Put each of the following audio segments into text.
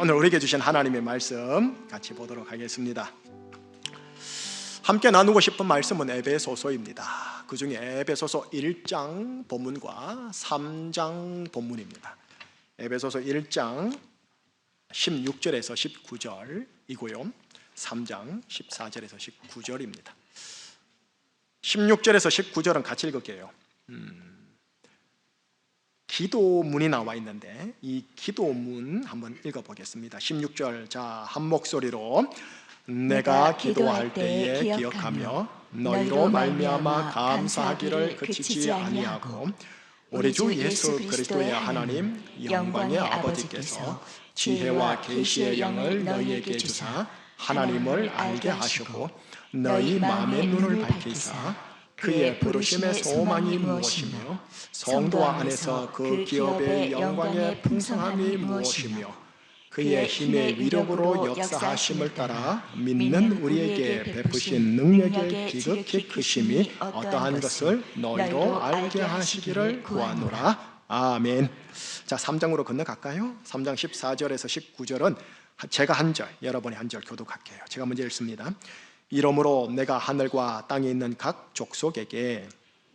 오늘 우리에게 주신 하나님의 말씀 같이 보도록 하겠습니다. 함께 나누고 싶은 말씀은 에베소서입니다. 그 중에 에베소서 1장 본문과 3장 본문입니다. 에베소서 1장 16절에서 19절이고요 3장 14절에서 19절입니다 16절에서 19절은 같이 읽을게요. 기도문이 나와 있는데 이 기도문 한번 읽어보겠습니다. 16절, 자, 한 목소리로 내가 기도할 때에 기억하며 너희로 말미암아 감사하기를 그치지 아니하고 우리 주 예수 그리스도의 하나님 영광의 아버지께서 지혜와 계시의 영을 너희에게 주사 하나님을 알게 하시고 너희 마음의 눈을 밝히사 그의 부르심의 소망이 무엇이며 성도 안에서 그 기업의 영광의 풍성함이 무엇이며 그의 힘의 위력으로 역사하심을 따라 믿는 우리에게 베푸신 능력의 지극히 크심이 어떠한 것을 너희로 알게 하시기를 구하노라. 아멘. 자, 3장으로 건너갈까요? 3장 14절에서 19절은 제가 한 절, 여러분이 한 절 교독할게요. 제가 먼저 읽습니다. 이러므로 내가 하늘과 땅에 있는 각 족속에게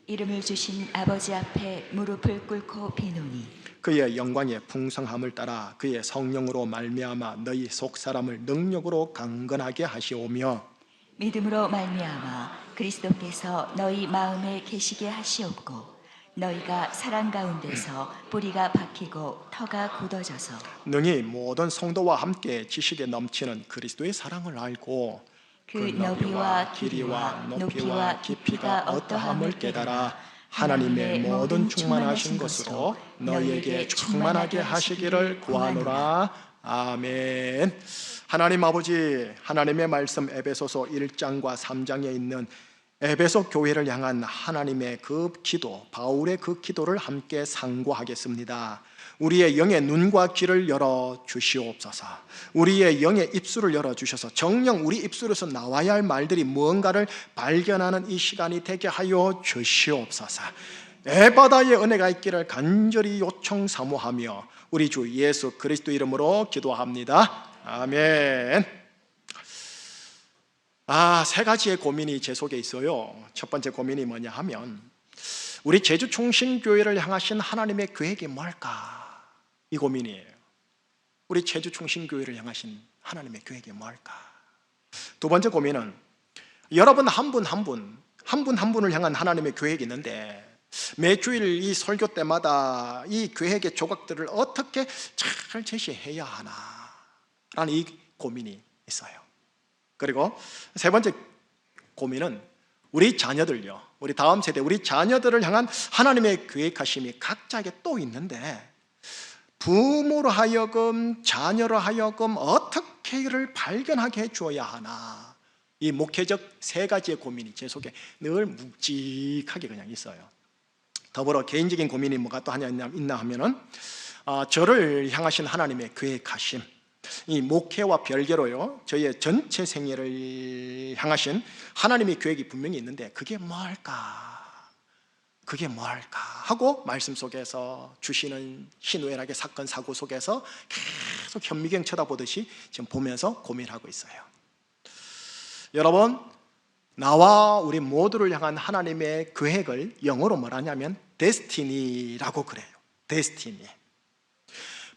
이름을 주신 아버지 앞에 무릎을 꿇고 비노니 그의 영광의 풍성함을 따라 그의 성령으로 말미암아 너희 속사람을 능력으로 강건하게 하시오며 믿음으로 말미암아 그리스도께서 너희 마음에 계시게 하시옵고 너희가 사랑 가운데서 뿌리가 박히고 터가 굳어져서 능히 모든 성도와 함께 지식에 넘치는 그리스도의 사랑을 알고 그 너비와 길이와 높이와 깊이가 어떠함을 깨달아 하나님의 모든 충만하신 것으로 너희에게 충만하게 하시기를 구하노라. 아멘. 하나님 아버지, 하나님의 말씀 에베소서 1장과 3장에 있는 에베소 교회를 향한 하나님의 그 기도, 바울의 그 기도를 함께 상고하겠습니다. 우리의 영의 눈과 귀를 열어 주시옵소서. 우리의 영의 입술을 열어 주셔서 정녕 우리 입술에서 나와야 할 말들이 무언가를 발견하는 이 시간이 되게 하여 주시옵소서. 에바다의 은혜가 있기를 간절히 요청 사모하며 우리 주 예수 그리스도 이름으로 기도합니다. 아멘. 세 가지의 고민이 제 속에 있어요. 첫 번째 고민이 뭐냐 하면 우리 제주 충신교회를 향하신 하나님의 계획이 뭘까? 이 고민이에요. 우리 제주 충신교회를 향하신 하나님의 계획이 뭘까? 두 번째 고민은 여러분 한 분 한 분을 향한 하나님의 계획이 있는데 매주일 이 설교 때마다 이 계획의 조각들을 어떻게 잘 제시해야 하나? 라는 이 고민이 있어요. 그리고 세 번째 고민은 우리 자녀들요, 우리 다음 세대, 우리 자녀들을 향한 하나님의 계획하심이 각자에게 또 있는데 부모로 하여금 자녀로 하여금 어떻게 이를 발견하게 해주어야 하나? 이 목회적 세 가지의 고민이 제 속에 늘 묵직하게 그냥 있어요. 더불어 개인적인 고민이 뭐가 또 하나 있나 하면은 저를 향하신 하나님의 계획하심, 이 목회와 별개로요 저희의 전체 생애를 향하신 하나님의 계획이 분명히 있는데 그게 뭘까? 그게 뭘까? 하고 말씀 속에서 주시는 희노애락의 사건 사고 속에서 계속 현미경 쳐다보듯이 지금 보면서 고민하고 있어요. 여러분, 나와 우리 모두를 향한 하나님의 계획을 영어로 뭐라냐면 데스티니라고 그래요. 데스티니.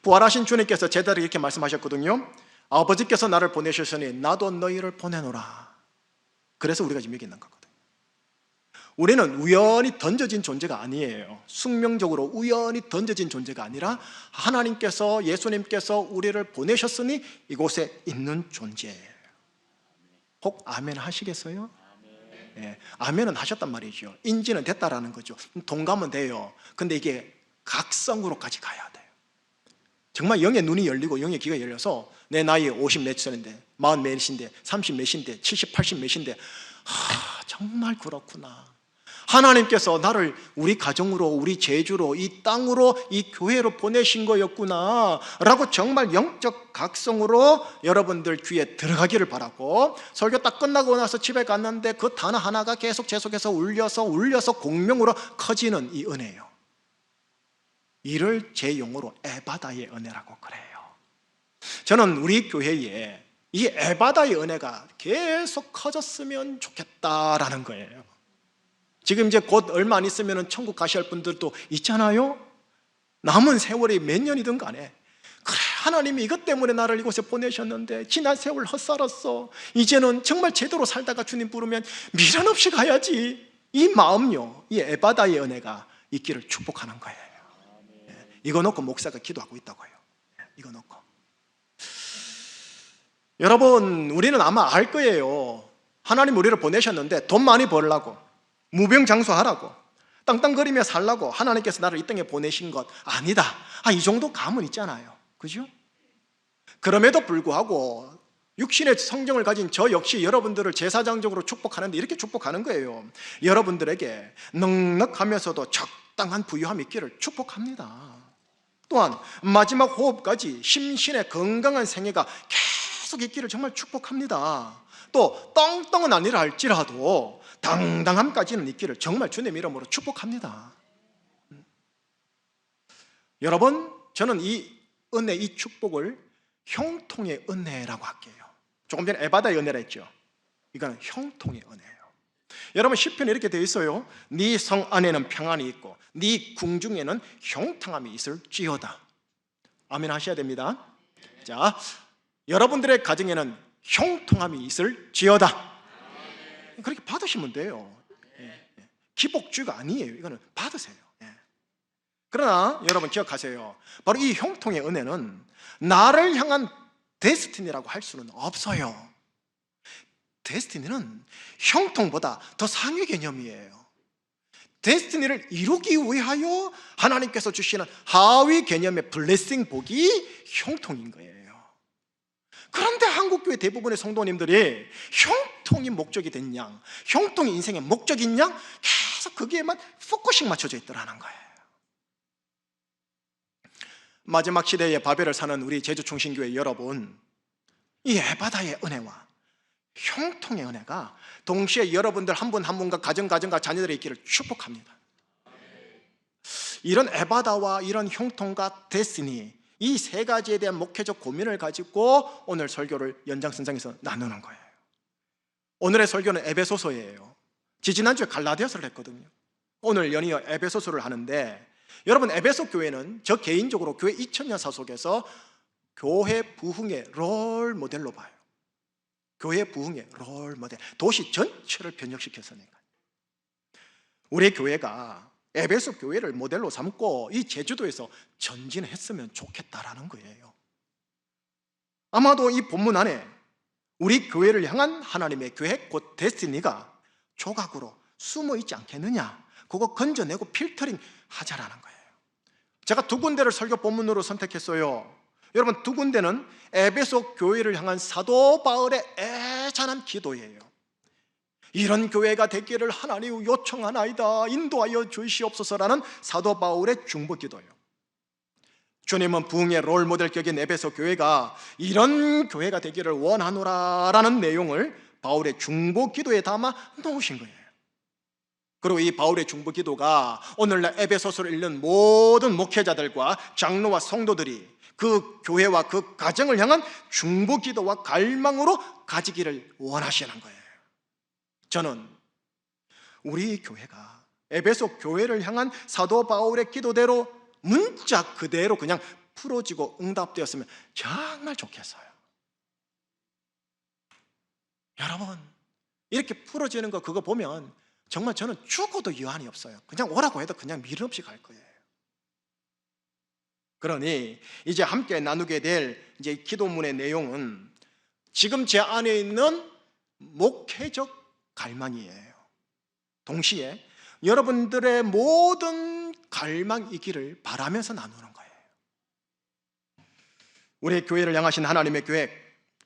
부활하신 주님께서 제자들에게 이렇게 말씀하셨거든요. 아버지께서 나를 보내셨으니 나도 너희를 보내노라. 그래서 우리가 지금 여기 있는 거거든요. 우리는 우연히 던져진 존재가 아니에요. 숙명적으로 우연히 던져진 존재가 아니라 하나님께서, 예수님께서 우리를 보내셨으니 이곳에 있는 존재예요. 혹 아멘 하시겠어요? 예, 아멘은 하셨단 말이죠. 인지는 됐다라는 거죠. 동감은 돼요. 근데 이게 각성으로까지 가야 돼요. 정말 영의 눈이 열리고 영의 귀가 열려서 내 나이 50 몇 살인데 40 몇인데 30 몇인데 70, 80 몇인데 정말 그렇구나. 하나님께서 나를 우리 가정으로, 우리 제주로, 이 땅으로, 이 교회로 보내신 거였구나 라고 정말 영적 각성으로 여러분들 귀에 들어가기를 바라고, 설교 딱 끝나고 나서 집에 갔는데 그 단어 하나가 계속 제 속에서 울려서 공명으로 커지는 이 은혜예요. 이를 제 용어로 에바다의 은혜라고 그래요. 저는 우리 교회에 이 에바다의 은혜가 계속 커졌으면 좋겠다라는 거예요. 지금 이제 곧 얼마 안 있으면 천국 가셔야 할 분들도 있잖아요. 남은 세월이 몇 년이든 간에 그래, 하나님이 이것 때문에 나를 이곳에 보내셨는데 지난 세월 헛살았어, 이제는 정말 제대로 살다가 주님 부르면 미련 없이 가야지, 이 마음요, 이 에바다의 은혜가 있기를 축복하는 거예요. 이거 놓고 목사가 기도하고 있다고요. 이거 놓고. 여러분, 우리는 아마 알 거예요. 하나님 우리를 보내셨는데 돈 많이 벌라고, 무병장수하라고, 땅땅거리며 살라고 하나님께서 나를 이 땅에 보내신 것 아니다, 이 정도 감은 있잖아요. 그죠? 그럼에도 불구하고 육신의 성정을 가진 저 역시 여러분들을 제사장적으로 축복하는데 이렇게 축복하는 거예요. 여러분들에게 넉넉하면서도 적당한 부유함이 있기를 축복합니다. 또한 마지막 호흡까지 심신의 건강한 생애가 계속 있기를 정말 축복합니다. 또 떵떵은 아니라 할지라도 당당함까지는 있기를 정말 주님 이름으로 축복합니다. 여러분, 저는 이 은혜, 이 축복을 형통의 은혜라고 할게요. 조금 전에 에바다의 은혜라 했죠. 이거는 형통의 은혜예요. 여러분, 시편에 이렇게 되어 있어요. 네 성 안에는 평안이 있고 네 궁중에는 형통함이 있을지어다. 아멘 하셔야 됩니다. 자, 여러분들의 가정에는 형통함이 있을지어다. 그렇게 받으시면 돼요. 기복주의가 아니에요. 이거는 받으세요. 그러나 여러분 기억하세요. 바로 이 형통의 은혜는 나를 향한 데스티니라고 할 수는 없어요. 데스티니는 형통보다 더 상위 개념이에요. 데스티니를 이루기 위하여 하나님께서 주시는 하위 개념의 블레싱, 복이 형통인 거예요. 그런데 한국교회 대부분의 성도님들이 형통이 목적이 된 양, 형통이 인생의 목적인 양, 계속 거기에만 포커싱 맞춰져 있더라는 거예요. 마지막 시대에 바벨을 사는 우리 제주충신교회 여러분, 이 에바다의 은혜와 형통의 은혜가 동시에 여러분들 한 분 한 분과 가정과 자녀들의 있기를 축복합니다. 이런 에바다와 이런 형통과 데스니, 이 세 가지에 대한 목회적 고민을 가지고 오늘 설교를 연장선상에서 나누는 거예요. 오늘의 설교는 에베소서예요. 지지난주에 갈라디아서를 했거든요. 오늘 연이어 에베소서를 하는데, 여러분, 에베소 교회는 저 개인적으로 교회 2000년 사 속에서 교회 부흥의 롤 모델로 봐요. 교회 부흥의 롤 모델, 도시 전체를 변혁시켰으니까. 우리 교회가 에베소 교회를 모델로 삼고 이 제주도에서 전진했으면 좋겠다라는 거예요. 아마도 이 본문 안에 우리 교회를 향한 하나님의 계획, 곧 데스티니가 조각으로 숨어 있지 않겠느냐, 그거 건져내고 필터링 하자라는 거예요. 제가 두 군데를 설교 본문으로 선택했어요. 여러분, 두 군데는 에베소 교회를 향한 사도 바울의 애잔한 기도예요. 이런 교회가 되기를 하나님 요청하나이다, 인도하여 주시옵소서라는 사도 바울의 중보기도예요. 주님은 부흥의 롤모델격인 에베소 교회가 이런 교회가 되기를 원하노라라는 내용을 바울의 중보기도에 담아 놓으신 거예요. 그리고 이 바울의 중보기도가 오늘날 에베소서를 읽는 모든 목회자들과 장로와 성도들이 그 교회와 그 가정을 향한 중보기도와 갈망으로 가지기를 원하시는 거예요. 저는 우리 교회가 에베소 교회를 향한 사도 바울의 기도대로 문자 그대로 그냥 풀어지고 응답되었으면 정말 좋겠어요. 여러분, 이렇게 풀어지는 거 그거 보면 정말 저는 죽어도 여한이 없어요. 그냥 오라고 해도 그냥 미련 없이 갈 거예요. 그러니 이제 함께 나누게 될 이제 기도문의 내용은 지금 제 안에 있는 목회적 갈망이에요. 동시에 여러분들의 모든 갈망이기를 바라면서 나누는 거예요. 우리 교회를 향하신 하나님의 계획,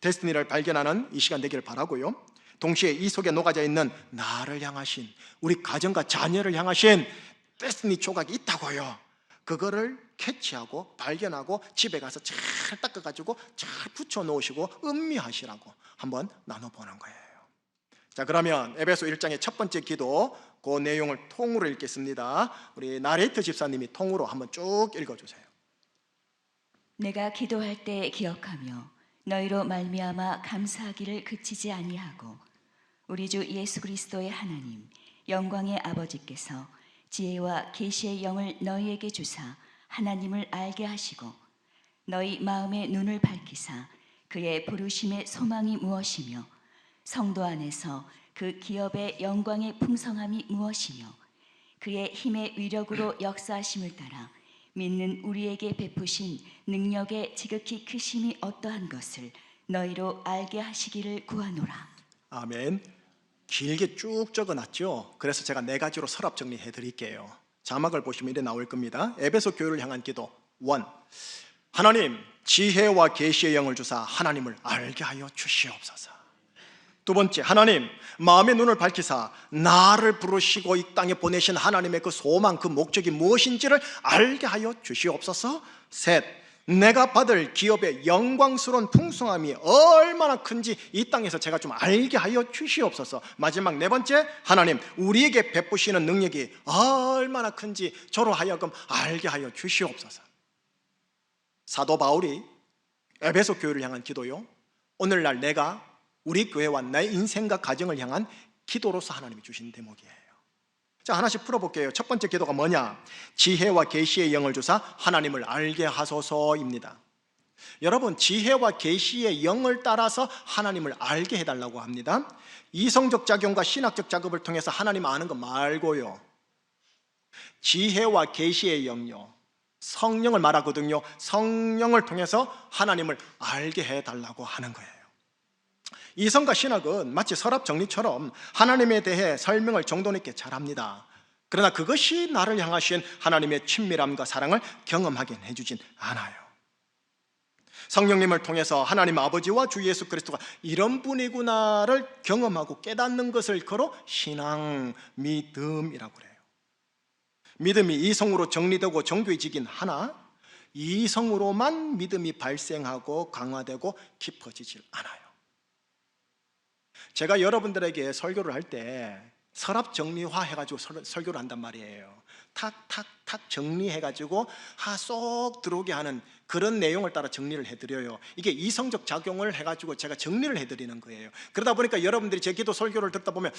데스티니를 발견하는 이 시간 되기를 바라고요. 동시에 이 속에 녹아져 있는 나를 향하신, 우리 가정과 자녀를 향하신 데스티니 조각이 있다고요. 그거를 캐치하고 발견하고 집에 가서 잘 닦아가지고 잘 붙여놓으시고 음미하시라고 한번 나눠보는 거예요. 자, 그러면 에베소 1장의 첫 번째 기도, 그 내용을 통으로 읽겠습니다. 우리 나레이터 집사님이 통으로 한번 쭉 읽어주세요. 내가 기도할 때 기억하며 너희로 말미암아 감사하기를 그치지 아니하고 우리 주 예수 그리스도의 하나님 영광의 아버지께서 지혜와 계시의 영을 너희에게 주사 하나님을 알게 하시고 너희 마음의 눈을 밝히사 그의 부르심의 소망이 무엇이며 성도 안에서 그 기업의 영광의 풍성함이 무엇이며 그의 힘의 위력으로 역사하심을 따라 믿는 우리에게 베푸신 능력의 지극히 크심이 어떠한 것을 너희로 알게 하시기를 구하노라. 아멘. 길게 쭉 적어놨죠. 그래서 제가 4가지로 서랍 정리해 드릴게요. 자막을 보시면 이래 나올 겁니다. 에베소 교회를 향한 기도 1. 하나님 지혜와 계시의 영을 주사 하나님을 알게 하여 주시옵소서. 2번째, 하나님 마음의 눈을 밝히사 나를 부르시고 이 땅에 보내신 하나님의 그 소망, 그 목적이 무엇인지를 알게 하여 주시옵소서. 3, 내가 받을 기업의 영광스러운 풍성함이 얼마나 큰지 이 땅에서 제가 좀 알게 하여 주시옵소서. 마지막 4번째, 하나님 우리에게 베푸시는 능력이 얼마나 큰지 저로 하여금 알게 하여 주시옵소서. 사도 바울이 에베소 교회를 향한 기도요, 오늘날 내가 우리 교회와 나의 인생과 가정을 향한 기도로서 하나님이 주신 대목이에요. 자, 하나씩 풀어볼게요. 첫 번째 기도가 뭐냐? 지혜와 계시의 영을 주사 하나님을 알게 하소서입니다. 여러분, 지혜와 계시의 영을 따라서 하나님을 알게 해달라고 합니다. 이성적 작용과 신학적 작업을 통해서 하나님 아는 거 말고요, 지혜와 계시의 영요, 성령을 말하거든요. 성령을 통해서 하나님을 알게 해달라고 하는 거예요. 이성과 신학은 마치 서랍 정리처럼 하나님에 대해 설명을 정돈 있게 잘합니다. 그러나 그것이 나를 향하신 하나님의 친밀함과 사랑을 경험하게 해주진 않아요. 성령님을 통해서 하나님 아버지와 주 예수 그리스도가 이런 분이구나를 경험하고 깨닫는 것을 걸어 신앙, 믿음이라고 그래요. 믿음이 이성으로 정리되고 정교해지긴 하나 이성으로만 믿음이 발생하고 강화되고 깊어지질 않아요. 제가 여러분들에게 설교를 할 때 서랍 정리화 해가지고 설교를 한단 말이에요. 탁탁탁 정리해가지고 쏙 들어오게 하는 그런 내용을 따라 정리를 해드려요. 이게 이성적 작용을 해가지고 제가 정리를 해드리는 거예요. 그러다 보니까 여러분들이 제 기도 설교를 듣다 보면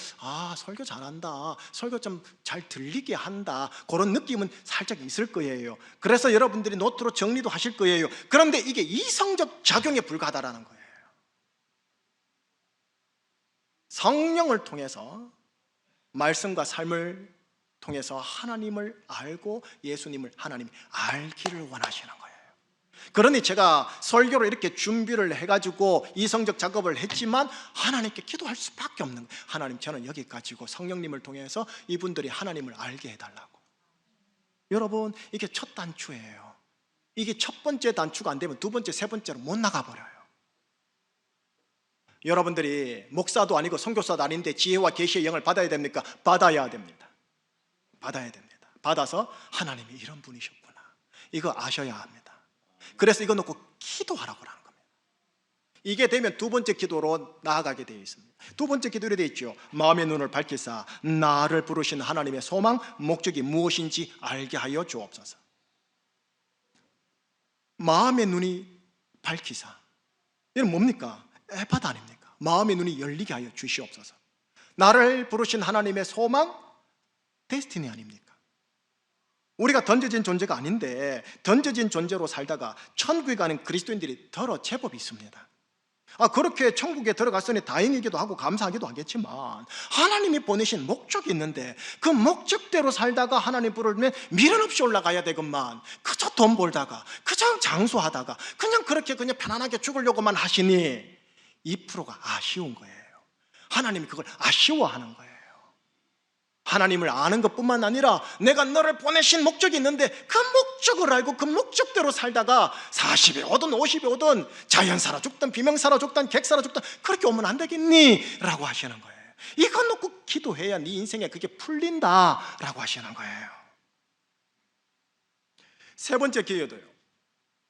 설교 잘한다, 설교 좀 잘 들리게 한다, 그런 느낌은 살짝 있을 거예요. 그래서 여러분들이 노트로 정리도 하실 거예요. 그런데 이게 이성적 작용에 불과하다라는 거예요. 성령을 통해서, 말씀과 삶을 통해서 하나님을 알고 예수님을 하나님이 알기를 원하시는 거예요. 그러니 제가 설교를 이렇게 준비를 해가지고 이성적 작업을 했지만 하나님께 기도할 수밖에 없는 거예요. 하나님, 저는 여기까지고 성령님을 통해서 이분들이 하나님을 알게 해달라고. 여러분, 이게 첫 단추예요. 이게 첫 번째 단추가 안 되면 두 번째, 세 번째로 못 나가버려요. 여러분들이 목사도 아니고 선교사도 아닌데 지혜와 계시의 영을 받아야 됩니까? 받아야 됩니다. 받아야 됩니다. 받아서 하나님이 이런 분이셨구나, 이거 아셔야 합니다. 그래서 이거 놓고 기도하라고 하는 겁니다. 이게 되면 두 번째 기도로 나아가게 되어 있습니다. 두 번째 기도로 되어 있죠. 마음의 눈을 밝히사 나를 부르신 하나님의 소망, 목적이 무엇인지 알게 하여 주옵소서. 마음의 눈이 밝히사, 이건 뭡니까? 에바다 아닙니까? 마음의 눈이 열리게 하여 주시옵소서. 나를 부르신 하나님의 소망, 데스티니 아닙니까? 우리가 던져진 존재가 아닌데 던져진 존재로 살다가 천국에 가는 그리스도인들이 더러 제법 있습니다. 그렇게 천국에 들어갔으니 다행이기도 하고 감사하기도 하겠지만 하나님이 보내신 목적이 있는데 그 목적대로 살다가 하나님 부르면 미련 없이 올라가야 되건만 그저 돈 벌다가 그저 장수하다가 그냥 그렇게 그냥 편안하게 죽으려고만 하시니 2%가 아쉬운 거예요. 하나님이 그걸 아쉬워하는 거예요. 하나님을 아는 것뿐만 아니라 내가 너를 보내신 목적이 있는데 그 목적을 알고 그 목적대로 살다가 40에 오든 50에 오든 자연사로 죽든 비명사로 죽든 객사로 죽든 그렇게 오면 안 되겠니? 라고 하시는 거예요. 이거 놓고 기도해야 네 인생에 그게 풀린다 라고 하시는 거예요. 세 번째 기회도요,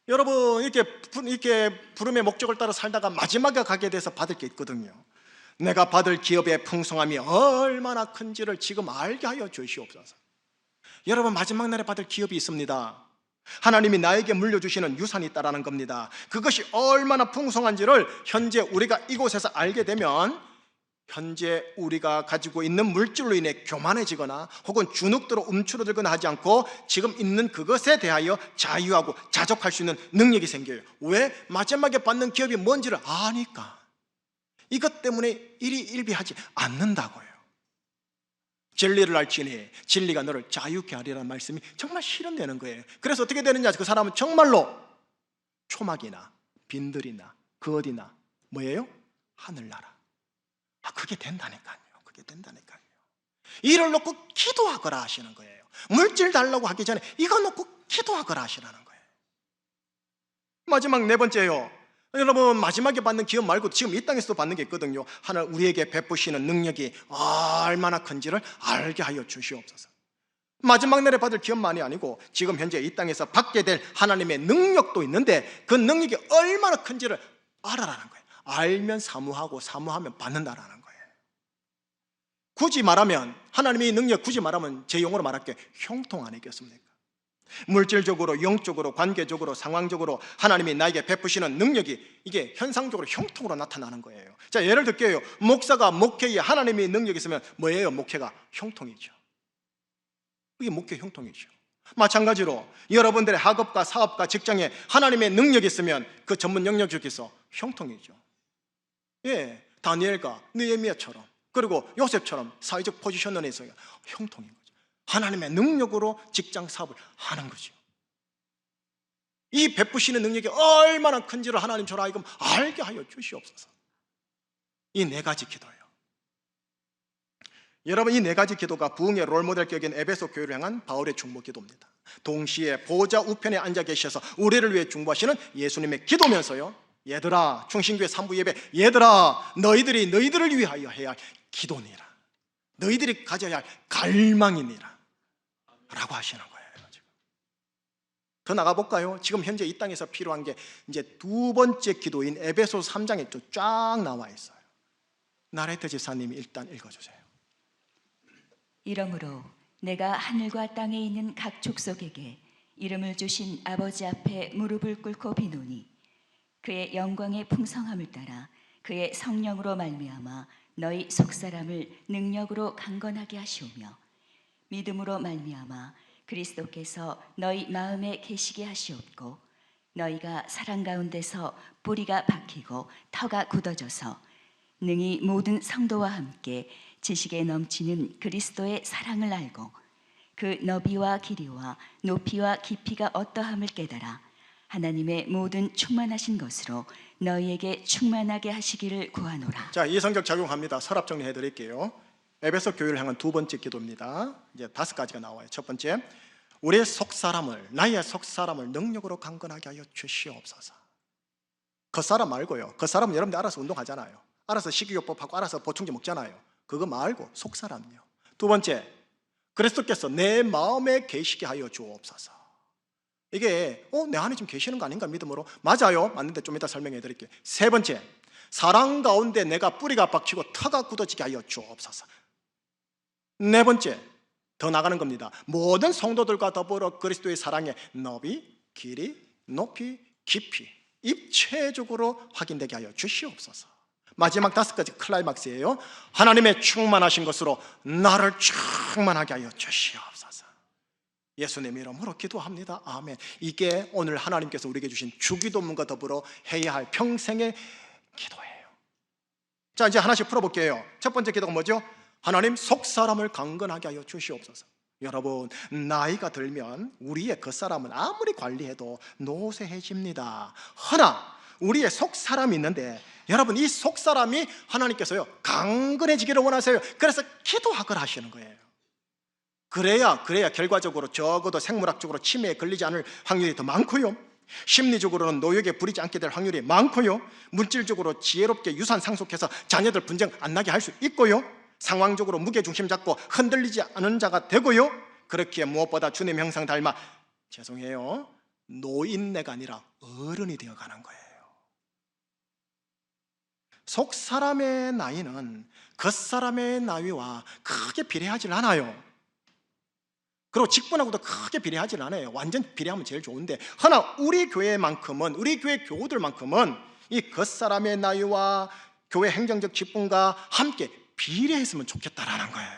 여러분 이렇게 부름의 목적을 따라 살다가 마지막에 가게 돼서 받을 게 있거든요. 내가 받을 기업의 풍성함이 얼마나 큰지를 지금 알게 하여 주시옵소서. 여러분, 마지막 날에 받을 기업이 있습니다. 하나님이 나에게 물려주시는 유산이 있다라는 겁니다. 그것이 얼마나 풍성한지를 현재 우리가 이곳에서 알게 되면 현재 우리가 가지고 있는 물질로 인해 교만해지거나 혹은 주눅들어 움츠러들거나 하지 않고 지금 있는 그것에 대하여 자유하고 자족할 수 있는 능력이 생겨요. 왜? 마지막에 받는 기업이 뭔지를 아니까. 이것 때문에 일희일비하지 않는다고요. 진리를 알지니 진리가 너를 자유케 하리라는 말씀이 정말 실현되는 거예요. 그래서 어떻게 되느냐, 그 사람은 정말로 초막이나 빈들이나 그 어디나 뭐예요? 하늘나라. 그게 된다니까요. 그게 된다니까요. 이를 놓고 기도하거라 하시는 거예요. 물질 달라고 하기 전에 이거 놓고 기도하거라 하시라는 거예요. 마지막 네 번째요. 여러분, 마지막에 받는 기업 말고 지금 이 땅에서도 받는 게 있거든요. 하나님 우리에게 베푸시는 능력이 얼마나 큰지를 알게 하여 주시옵소서. 마지막 날에 받을 기업만이 아니고 지금 현재 이 땅에서 받게 될 하나님의 능력도 있는데 그 능력이 얼마나 큰지를 알아라는 거예요. 알면 사모하고 사모하면 받는다라는 거예요. 굳이 말하면 하나님의 능력, 굳이 말하면 제 용어로 말할게, 형통 아니겠습니까? 물질적으로, 영적으로, 관계적으로, 상황적으로 하나님이 나에게 베푸시는 능력이 이게 현상적으로 형통으로 나타나는 거예요. 자, 예를 들게요. 목사가 목회에 하나님의 능력이 있으면 뭐예요? 목회가 형통이죠. 이게 목회 형통이죠. 마찬가지로 여러분들의 학업과 사업과 직장에 하나님의 능력이 있으면 그 전문 영역 중에서 형통이죠. 예, 다니엘과 느헤미야처럼 그리고 요셉처럼 사회적 포지션에서 형통인 거죠. 하나님의 능력으로 직장 사업을 하는 거죠. 이 베푸시는 능력이 얼마나 큰지를 하나님 저를 하여금 알게 하여 주시옵소서. 이 네 가지 기도예요. 여러분, 이 네 가지 기도가 부흥의 롤모델 격인 에베소 교회를 향한 바울의 중보 기도입니다. 동시에 보좌 우편에 앉아 계셔서 우리를 위해 중보하시는 예수님의 기도면서요, 얘들아, 충신교회 3부 예배, 얘들아, 너희들을 위하여 해야 할 기도니라, 너희들이 가져야 할 갈망이니라 라고 하시는 거예요. 지금 더 나가볼까요? 지금 현재 이 땅에서 필요한 게 이제 두 번째 기도인 에베소 3장에 좀 쫙 나와 있어요. 나레트 지사님이 일단 읽어주세요. 이러므로 내가 하늘과 땅에 있는 각 족속에게 이름을 주신 아버지 앞에 무릎을 꿇고 비노니 그의 영광의 풍성함을 따라 그의 성령으로 말미암아 너희 속사람을 능력으로 강건하게 하시오며 믿음으로 말미암아 그리스도께서 너희 마음에 계시게 하시옵고 너희가 사랑 가운데서 뿌리가 박히고 터가 굳어져서 능히 모든 성도와 함께 지식에 넘치는 그리스도의 사랑을 알고 그 너비와 길이와 높이와 깊이가 어떠함을 깨달아 하나님의 모든 충만하신 것으로 너희에게 충만하게 하시기를 구하노라. 자, 이 성경 적용합니다. 서랍 정리해 드릴게요. 에베소 교회를 향한 두 번째 기도입니다. 이제 5가지가 나와요. 첫 번째, 우리의 속사람을, 나의 속사람을 능력으로 강건하게 하여 주시옵소서. 겉사람 말고요. 겉사람은 여러분들 알아서 운동하잖아요. 알아서 식이요법하고 알아서 보충제 먹잖아요. 그거 말고 속사람요. 두 번째, 그리스도께서 내 마음에 계시게 하여 주옵소서. 이게 내 안에 좀 계시는 거 아닌가 믿음으로? 맞아요. 맞는데 좀 이따 설명해 드릴게요. 세 번째, 사랑 가운데 내가 뿌리가 박히고 터가 굳어지게 하여 주옵소서. 네 번째, 더 나가는 겁니다. 모든 성도들과 더불어 그리스도의 사랑의 너비, 길이, 높이, 깊이 입체적으로 확인되게 하여 주시옵소서. 마지막 5가지 클라이막스예요. 하나님의 충만하신 것으로 나를 충만하게 하여 주시옵소서. 예수님 이름으로 기도합니다. 아멘. 이게 오늘 하나님께서 우리에게 주신 주기도문과 더불어 해야 할 평생의 기도예요. 자, 이제 하나씩 풀어볼게요. 첫 번째 기도가 뭐죠? 하나님 속사람을 강건하게 하여 주시옵소서. 여러분, 나이가 들면 우리의 겉사람은 아무리 관리해도 노쇠해집니다. 허나 우리의 속사람이 있는데 여러분, 이 속사람이 하나님께서요 강건해지기를 원하세요. 그래서 기도하거라 하시는 거예요. 그래야 결과적으로 적어도 생물학적으로 치매에 걸리지 않을 확률이 더 많고요, 심리적으로는 노역에 부리지 않게 될 확률이 많고요, 물질적으로 지혜롭게 유산 상속해서 자녀들 분쟁 안 나게 할 수 있고요, 상황적으로 무게중심 잡고 흔들리지 않은 자가 되고요, 그렇기에 무엇보다 주님 형상 닮아 죄송해요 노인네가 아니라 어른이 되어가는 거예요. 속사람의 나이는 겉사람의 나이와 크게 비례하지 않아요. 그리고 직분하고도 크게 비례하지는 않아요. 완전 비례하면 제일 좋은데, 허나 우리 교회만큼은, 우리 교회 교우들만큼은 이 겉사람의 나이와 교회 행정적 직분과 함께 비례했으면 좋겠다라는 거예요.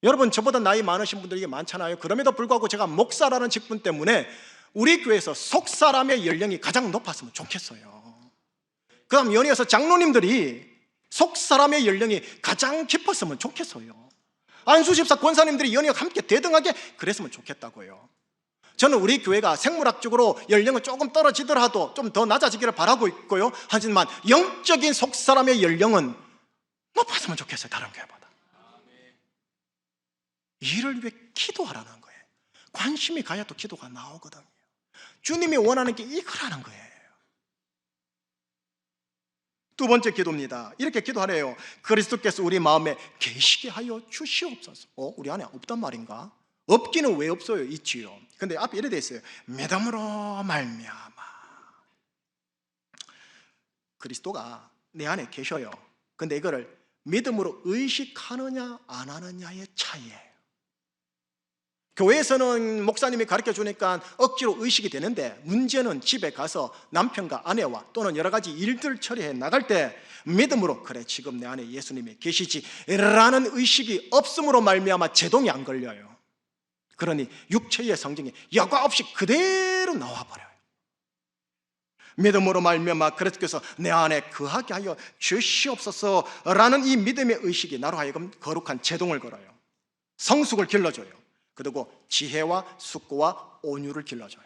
여러분, 저보다 나이 많으신 분들이 많잖아요. 그럼에도 불구하고 제가 목사라는 직분 때문에 우리 교회에서 속사람의 연령이 가장 높았으면 좋겠어요. 그 다음 연이어서 장로님들이 속사람의 연령이 가장 깊었으면 좋겠어요. 안수집사 권사님들이 연이어 함께 대등하게 그랬으면 좋겠다고요. 저는 우리 교회가 생물학적으로 연령은 조금 떨어지더라도 좀 더 낮아지기를 바라고 있고요. 하지만 영적인 속사람의 연령은 높았으면 좋겠어요. 다른 교회보다. 이를 위해 기도하라는 거예요. 관심이 가야 또 기도가 나오거든요. 주님이 원하는 게 이거라는 거예요. 두 번째 기도입니다. 이렇게 기도하래요. 그리스도께서 우리 마음에 계시게 하여 주시옵소서. 우리 안에 없단 말인가? 없기는 왜 없어요? 있지요. 근데 앞에 이래 돼 있어요. 믿음으로 말미암아. 그리스도가 내 안에 계셔요. 근데 이거를 믿음으로 의식하느냐 안 하느냐의 차이예요. 교회에서는 목사님이 가르쳐 주니까 억지로 의식이 되는데, 문제는 집에 가서 남편과 아내와 또는 여러 가지 일들 처리해 나갈 때 믿음으로, 그래 지금 내 안에 예수님이 계시지 라는 의식이 없음으로 말미암아 제동이 안 걸려요. 그러니 육체의 성경이 여과 없이 그대로 나와버려요. 믿음으로 말미암아 그리스도께서 내 안에 거하게 하여 주시옵소서라는 이 믿음의 의식이 나로 하여금 거룩한 제동을 걸어요. 성숙을 길러줘요. 그리고 지혜와 숙고와 온유를 길러줘요.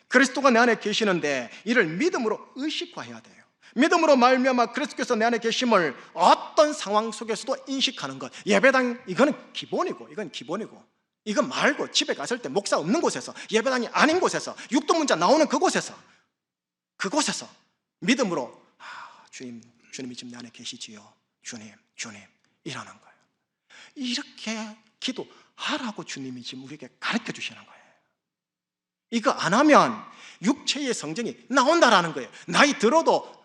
그리스도가 내 안에 계시는데 이를 믿음으로 의식화해야 돼요. 믿음으로 말미암아 그리스도께서 내 안에 계심을 어떤 상황 속에서도 인식하는 것. 예배당, 이거는 기본이고, 이건 기본이고, 이거 말고 집에 갔을 때 목사 없는 곳에서, 예배당이 아닌 곳에서, 육도문자 나오는 그곳에서 믿음으로 주님이 지금 내 안에 계시지요. 주님 이러는 거예요. 이렇게 기도하라고 주님이 지금 우리에게 가르쳐 주시는 거예요. 이거 안 하면 육체의 성정이 나온다라는 거예요. 나이 들어도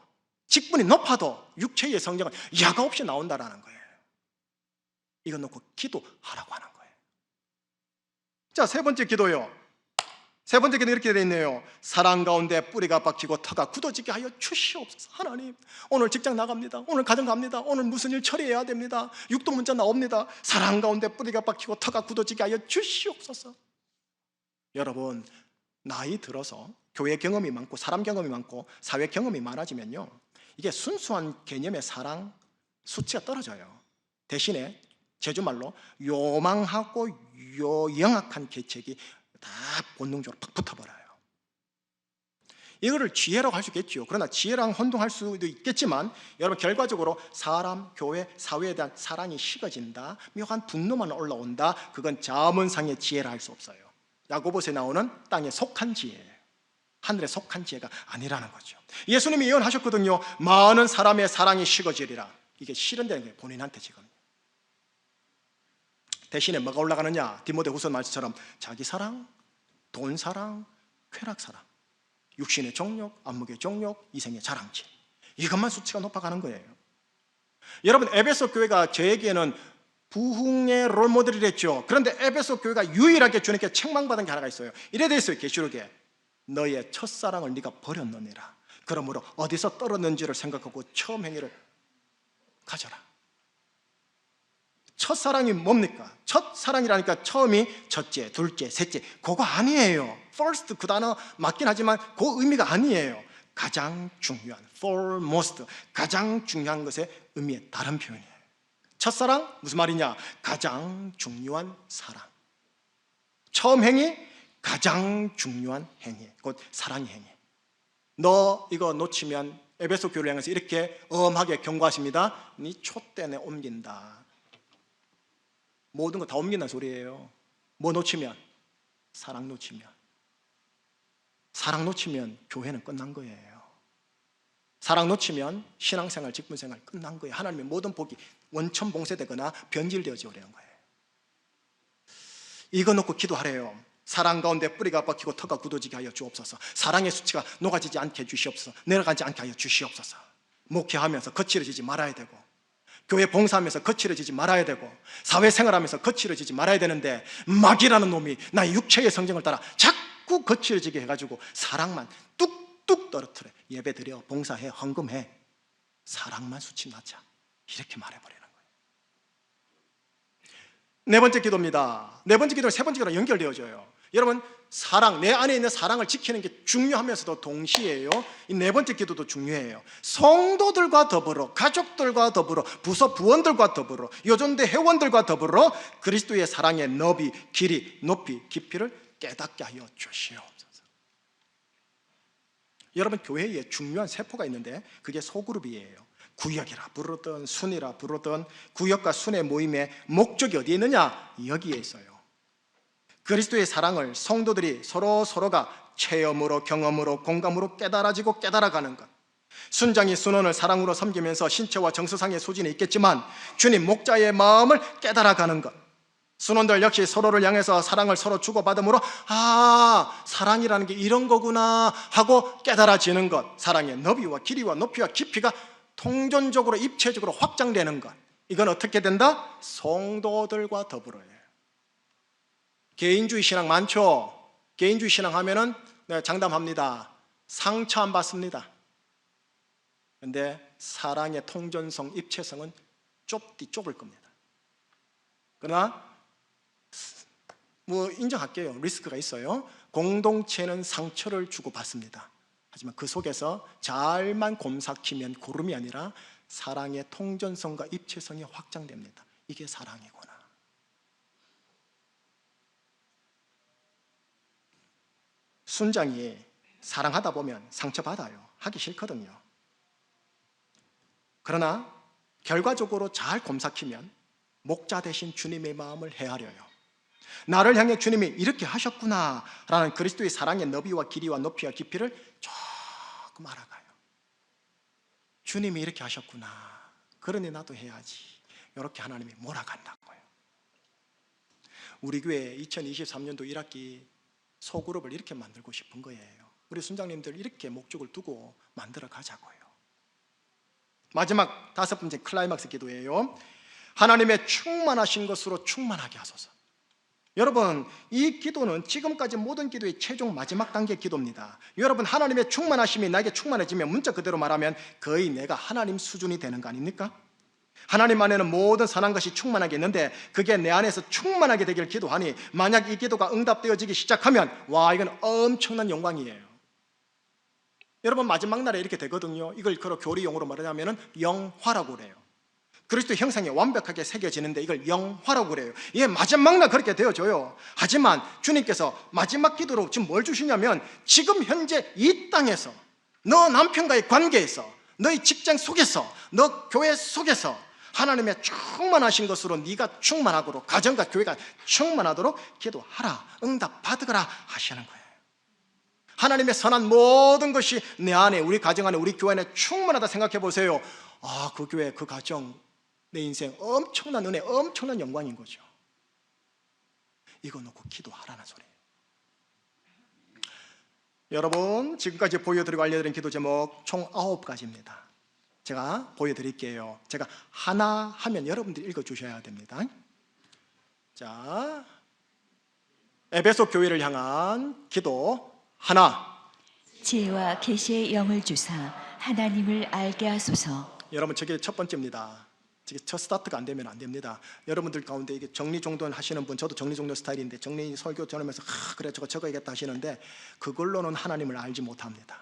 직분이 높아도 육체의 성정은 야가 없이 나온다라는 거예요. 이거 놓고 기도하라고 하는 거예요. 자, 세 번째 기도요. 세 번째 기도 이렇게 되어 있네요. 사랑 가운데 뿌리가 박히고 터가 굳어지게 하여 주시옵소서. 하나님, 오늘 직장 나갑니다. 오늘 가정 갑니다. 오늘 무슨 일 처리해야 됩니다. 육도문자 나옵니다. 사랑 가운데 뿌리가 박히고 터가 굳어지게 하여 주시옵소서. 여러분, 나이 들어서 교회 경험이 많고 사람 경험이 많고 사회 경험이 많아지면요, 이게 순수한 개념의 사랑 수치가 떨어져요. 대신에 제주말로 요망하고 영악한 계책이 다 본능적으로 팍 붙어버려요. 이거를 지혜라고 할 수 있겠죠. 그러나 지혜랑 혼동할 수도 있겠지만, 여러분, 결과적으로 사람, 교회, 사회에 대한 사랑이 식어진다, 묘한 분노만 올라온다, 그건 자문상의 지혜라 할 수 없어요. 야고보서에 나오는 땅에 속한 지혜예요. 하늘에 속한 지혜가 아니라는 거죠. 예수님이 예언하셨거든요. 많은 사람의 사랑이 식어지리라. 이게 실현되는 게 본인한테 지금. 대신에 뭐가 올라가느냐? 디모데후서 말씀처럼 자기 사랑, 돈 사랑, 쾌락 사랑, 육신의 정욕, 안목의 정욕, 이생의 자랑질, 이것만 수치가 높아가는 거예요. 여러분, 에베소 교회가 저에게는 부흥의 롤모델이랬죠. 그런데 에베소 교회가 유일하게 주님께 책망받은 게 하나가 있어요. 이래 돼 있어요. 계시록에 너의 첫사랑을 네가 버렸느니라. 그러므로 어디서 떨었는지를 생각하고 처음 행위를 가져라. 첫사랑이 뭡니까? 첫사랑이라니까 처음이 첫째, 둘째, 셋째, 그거 아니에요. first 그 단어 맞긴 하지만 그 의미가 아니에요. 가장 중요한, foremost, 가장 중요한 것의 의미의 다른 표현이에요. 첫사랑 무슨 말이냐? 가장 중요한 사랑. 처음 행위, 가장 중요한 행위, 곧 사랑의 행위. 너 이거 놓치면, 에베소 교회를 향해서 이렇게 엄하게 경고하십니다. 네 촛대에 옮긴다. 모든 거 다 옮긴다는 소리예요. 뭐 놓치면? 사랑 놓치면. 사랑 놓치면 교회는 끝난 거예요. 사랑 놓치면 신앙생활, 직분생활 끝난 거예요. 하나님의 모든 복이 원천 봉쇄되거나 변질되어져 버리는 거예요. 이거 놓고 기도하래요. 사랑 가운데 뿌리가 박히고 터가 굳어지게 하여 주옵소서. 사랑의 수치가 녹아지지 않게 해주시옵소서. 내려가지 않게 하여 주시옵소서. 목회하면서 거칠어지지 말아야 되고, 교회 봉사하면서 거칠어지지 말아야 되고 사회생활하면서 거칠어지지 말아야 되는데 마귀라는 놈이 나의 육체의 성정을 따라 자꾸 거칠어지게 해가지고 사랑만 뚝뚝 떨어뜨려. 예배드려, 봉사해, 헌금해, 사랑만 수치맞자, 이렇게 말해버리는 거예요. 네 번째 기도입니다. 네 번째 기도는 세 번째 기도랑 연결되어져요. 여러분, 사랑, 내 안에 있는 사랑을 지키는 게 중요하면서도 동시에요, 이 네 번째 기도도 중요해요. 성도들과 더불어, 가족들과 더불어, 부서 부원들과 더불어, 요전대 회원들과 더불어 그리스도의 사랑의 너비, 길이, 높이, 깊이를 깨닫게 하여 주시옵소서. 여러분, 교회에 중요한 세포가 있는데 그게 소그룹이에요. 구역이라 부르든 순이라 부르든 구역과 순의 모임의 목적이 어디에 있느냐? 여기에 있어요. 그리스도의 사랑을 성도들이 서로가 체험으로, 경험으로, 공감으로 깨달아지고 깨달아가는 것. 순장이 순원을 사랑으로 섬기면서 신체와 정서상의 소진이 있겠지만 주님 목자의 마음을 깨달아가는 것. 순원들 역시 서로를 향해서 사랑을 서로 주고받음으로 사랑이라는 게 이런 거구나 하고 깨달아지는 것. 사랑의 너비와 길이와 높이와 깊이가 통전적으로 입체적으로 확장되는 것. 이건 어떻게 된다? 성도들과 더불어요. 개인주의 신앙 많죠? 개인주의 신앙 하면은 내가 장담합니다, 상처 안 받습니다. 그런데 사랑의 통전성, 입체성은 좁을 겁니다. 그러나 인정할게요. 리스크가 있어요. 공동체는 상처를 주고받습니다. 하지만 그 속에서 잘만 곰삭히면 고름이 아니라 사랑의 통전성과 입체성이 확장됩니다. 이게 사랑이구나. 순장이 사랑하다 보면 상처받아요. 하기 싫거든요. 그러나 결과적으로 잘 곰삭히면 목자 대신 주님의 마음을 헤아려요. 나를 향해 주님이 이렇게 하셨구나 라는 그리스도의 사랑의 너비와 길이와 높이와 깊이를 조금 알아가요. 주님이 이렇게 하셨구나, 그러니 나도 해야지, 이렇게 하나님이 몰아간다고요. 우리 교회 2023년도 1학기 소그룹을 이렇게 만들고 싶은 거예요. 우리 순장님들 이렇게 목적을 두고 만들어 가자고요. 마지막 다섯 번째 클라이막스 기도예요. 하나님의 충만하신 것으로 충만하게 하소서. 여러분, 이 기도는 지금까지 모든 기도의 최종 마지막 단계 기도입니다. 여러분, 하나님의 충만하심이 나에게 충만해지면 문자 그대로 말하면 거의 내가 하나님 수준이 되는 거 아닙니까? 하나님 안에는 모든 선한 것이 충만하게 있는데 그게 내 안에서 충만하게 되기를 기도하니 만약 이 기도가 응답되어지기 시작하면 이건 엄청난 영광이에요. 여러분, 마지막 날에 이렇게 되거든요. 이걸 교리 용어로 말하자면 영화라고 그래요. 그리스도 형상이 완벽하게 새겨지는데 이걸 영화라고 그래요. 이게 마지막 날 그렇게 되어져요. 하지만 주님께서 마지막 기도로 지금 뭘 주시냐면 지금 현재 이 땅에서 너 남편과의 관계에서, 너의 직장 속에서, 너 교회 속에서 하나님의 충만하신 것으로 네가 충만하도록, 가정과 교회가 충만하도록 기도하라, 응답 받으라 하시는 거예요. 하나님의 선한 모든 것이 내 안에, 우리 가정 안에, 우리 교회 안에 충만하다 생각해 보세요. 그 교회, 그 가정, 내 인생 엄청난 은혜, 엄청난 영광인 거죠. 이거 놓고 기도하라는 소리예요. 여러분, 지금까지 보여드리고 알려드린 기도 제목 총 9가지입니다. 제가 보여드릴게요. 제가 하나 하면 여러분들이 읽어주셔야 됩니다. 자, 에베소 교회를 향한 기도 하나. 지혜와 계시의 영을 주사 하나님을 알게 하소서. 여러분, 저게 첫 번째입니다. 첫 스타트가 안 되면 안 됩니다. 여러분들 가운데 이게 정리정돈 하시는 분, 저도 정리정돈 스타일인데 정리 설교 전하면서 그래 저거 적어야겠다 하시는데 그걸로는 하나님을 알지 못합니다.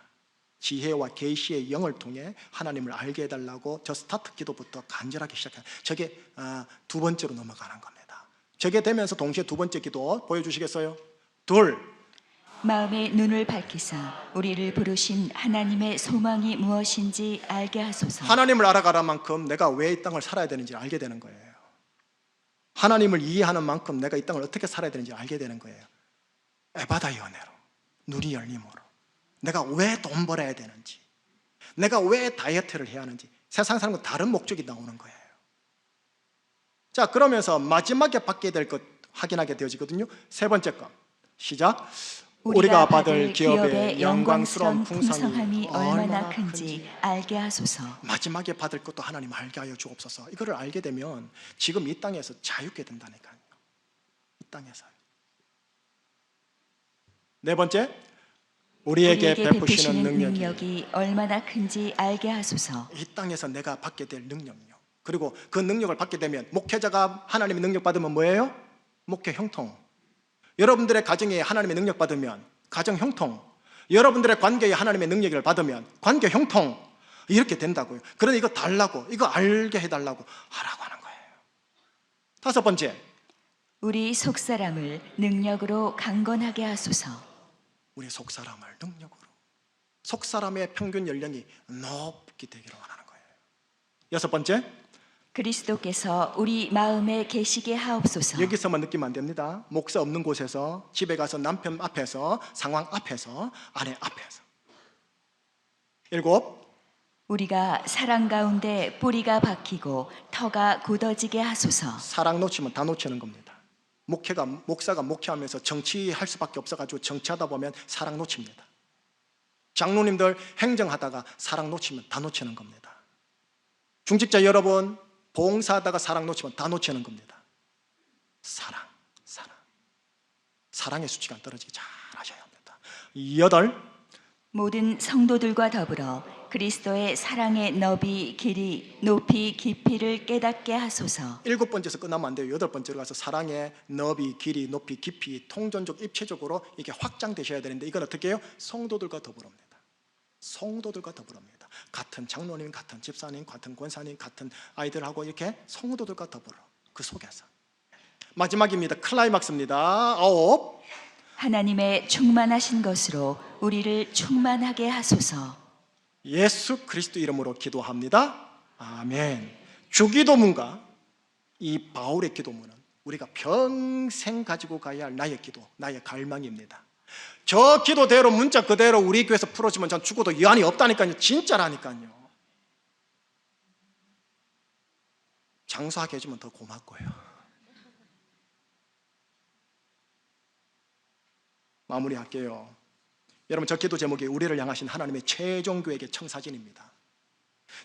지혜와 계시의 영을 통해 하나님을 알게 해달라고 저 스타트 기도부터 간절하게 시작해요. 저게 두 번째로 넘어가는 겁니다. 저게 되면서 동시에 두 번째 기도 보여주시겠어요? 둘, 마음의 눈을 밝히사 우리를 부르신 하나님의 소망이 무엇인지 알게 하소서. 하나님을 알아가는 만큼 내가 왜 이 땅을 살아야 되는지 알게 되는 거예요. 하나님을 이해하는 만큼 내가 이 땅을 어떻게 살아야 되는지 알게 되는 거예요. 에바다의 은혜로, 눈이 열림으로 내가 왜 돈 벌어야 되는지, 내가 왜 다이어트를 해야 하는지, 세상 사람과 다른 목적이 나오는 거예요. 자, 그러면서 마지막에 받게 될 것 확인하게 되어지거든요. 세 번째 것, 시작. 우리가 받을 기업의 영광스러운 풍성함이 얼마나 큰지 알게 하소서. 마지막에 받을 것도 하나님 알게 하여 주옵소서. 이거를 알게 되면 지금 이 땅에서 자유케 된다니까요. 이 땅에서요. 네 번째, 우리에게 베푸시는 능력이 얼마나 큰지 알게 하소서. 이 땅에서 내가 받게 될 능력이요. 그리고 그 능력을 받게 되면 목회자가 하나님의 능력 받으면 뭐예요? 목회 형통. 여러분들의 가정에 하나님의 능력 받으면 가정 형통. 여러분들의 관계에 하나님의 능력을 받으면 관계 형통. 이렇게 된다고요. 그러니 이거 달라고, 이거 알게 해달라고 하라고 하는 거예요. 다섯 번째, 우리 속사람을 능력으로 강건하게 하소서. 우리 속사람을 능력으로. 속사람의 평균 연령이 높게 되기를 원하는 거예요. 여섯 번째, 그리스도께서 우리 마음에 계시게 하옵소서. 여기서만 느끼면 안 됩니다. 목사 없는 곳에서, 집에 가서 남편 앞에서, 상황 앞에서, 아내 앞에서. 일곱, 우리가 사랑 가운데 뿌리가 박히고 터가 굳어지게 하소서. 사랑 놓치면 다 놓치는 겁니다. 목사가 목회하면서 정치할 수밖에 없어가지고 정치하다 보면 사랑 놓칩니다. 장로님들 행정하다가 사랑 놓치면 다 놓치는 겁니다. 중직자 여러분 봉사하다가 사랑 놓치면 다 놓치는 겁니다. 사랑의 수치가 떨어지게 잘 하셔야 합니다. 여덟, 모든 성도들과 더불어 그리스도의 사랑의 너비, 길이, 높이, 깊이를 깨닫게 하소서. 일곱 번째에서 끝나면 안 돼요. 여덟 번째로 가서 사랑의 너비, 길이, 높이, 깊이, 통전적, 입체적으로 이게 확장되셔야 되는데 이건 어떻게 해요? 성도들과 더불어입니다. 성도들과 더불어입니다. 같은 장로님, 같은 집사님, 같은 권사님, 같은 아이들하고 이렇게 성도들과 더불어 그 속에서. 마지막입니다. 클라이막스입니다. 아홉, 하나님의 충만하신 것으로 우리를 충만하게 하소서. 예수 그리스도 이름으로 기도합니다. 아멘. 주기도문과 이 바울의 기도문은 우리가 평생 가지고 가야 할 나의 기도, 나의 갈망입니다. 저 기도대로 문자 그대로 우리 교회에서 풀어주면 전 죽어도 여한이 없다니까요. 진짜라니까요. 장수하게 해주면 더 고맙고요. 마무리할게요. 여러분, 저 기도 제목이 우리를 향하신 하나님의 최종 교회의 청사진입니다.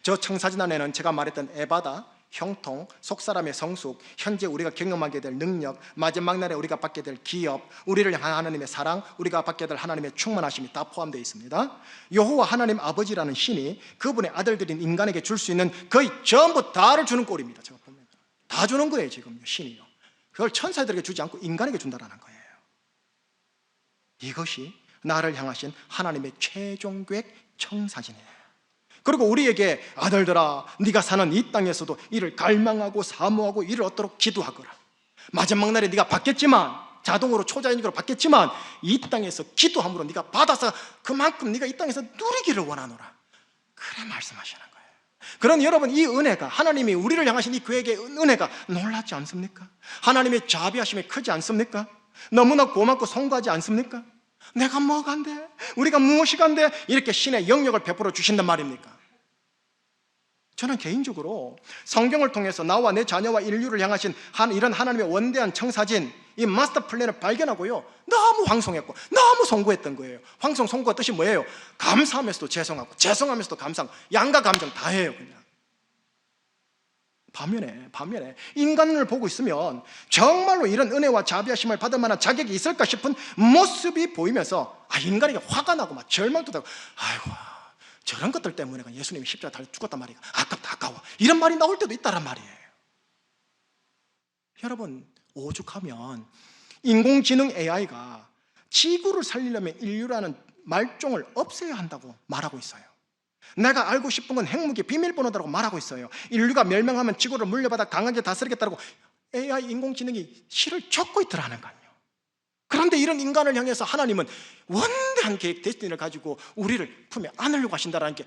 저 청사진 안에는 제가 말했던 에바다, 형통, 속사람의 성숙, 현재 우리가 경험하게 될 능력, 마지막 날에 우리가 받게 될 기업, 우리를 향한 하나님의 사랑, 우리가 받게 될 하나님의 충만하심이 다 포함되어 있습니다. 여호와 하나님 아버지라는 신이 그분의 아들들인 인간에게 줄 수 있는 거의 전부 다를 주는 꼴입니다. 제가 보면 다 주는 거예요. 지금 신이요. 그걸 천사들에게 주지 않고 인간에게 준다는 거예요. 이것이 나를 향하신 하나님의 최종 계획 청사진이에요. 그리고 우리에게 아들들아 네가 사는 이 땅에서도 이를 갈망하고 사모하고 이를 얻도록 기도하거라. 마지막 날에 네가 받겠지만, 자동으로 초자연적으로 받겠지만 이 땅에서 기도함으로 네가 받아서 그만큼 네가 이 땅에서 누리기를 원하노라. 그래 말씀하시는 거예요. 그러니 여러분, 이 은혜가, 하나님이 우리를 향하신 이 계획의 은혜가 놀랍지 않습니까? 하나님의 자비하심이 크지 않습니까? 너무나 고맙고 송구하지 않습니까? 내가 뭐가 안 돼? 우리가 무엇이 안 돼? 이렇게 신의 영역을 베풀어 주신단 말입니까? 저는 개인적으로 성경을 통해서 나와 내 자녀와 인류를 향하신 이런 하나님의 원대한 청사진, 이 마스터 플랜을 발견하고요, 너무 황송했고 너무 송구했던 거예요. 황송, 송구가 뜻이 뭐예요? 감사하면서도 죄송하고 죄송하면서도 감사하고 양가 감정 다 해요. 그냥 반면에 인간을 보고 있으면 정말로 이런 은혜와 자비하심을 받을 만한 자격이 있을까 싶은 모습이 보이면서 인간에게 화가 나고 막 절망도 되고, 아이고 저런 것들 때문에 예수님이 십자가 달려 죽었단 말이야, 아깝다 아까워, 이런 말이 나올 때도 있다란 말이에요. 여러분, 오죽하면 인공지능 AI가 지구를 살리려면 인류라는 말종을 없애야 한다고 말하고 있어요. 내가 알고 싶은 건 핵무기 비밀번호다라고 말하고 있어요. 인류가 멸망하면 지구를 물려받아 강하게 다스리겠다고 AI 인공지능이 시를 쫓고 있더라는 거예요. 그런데 이런 인간을 향해서 하나님은 원대한 계획, 데스티니를 가지고 우리를 품에 안으려고 하신다는 게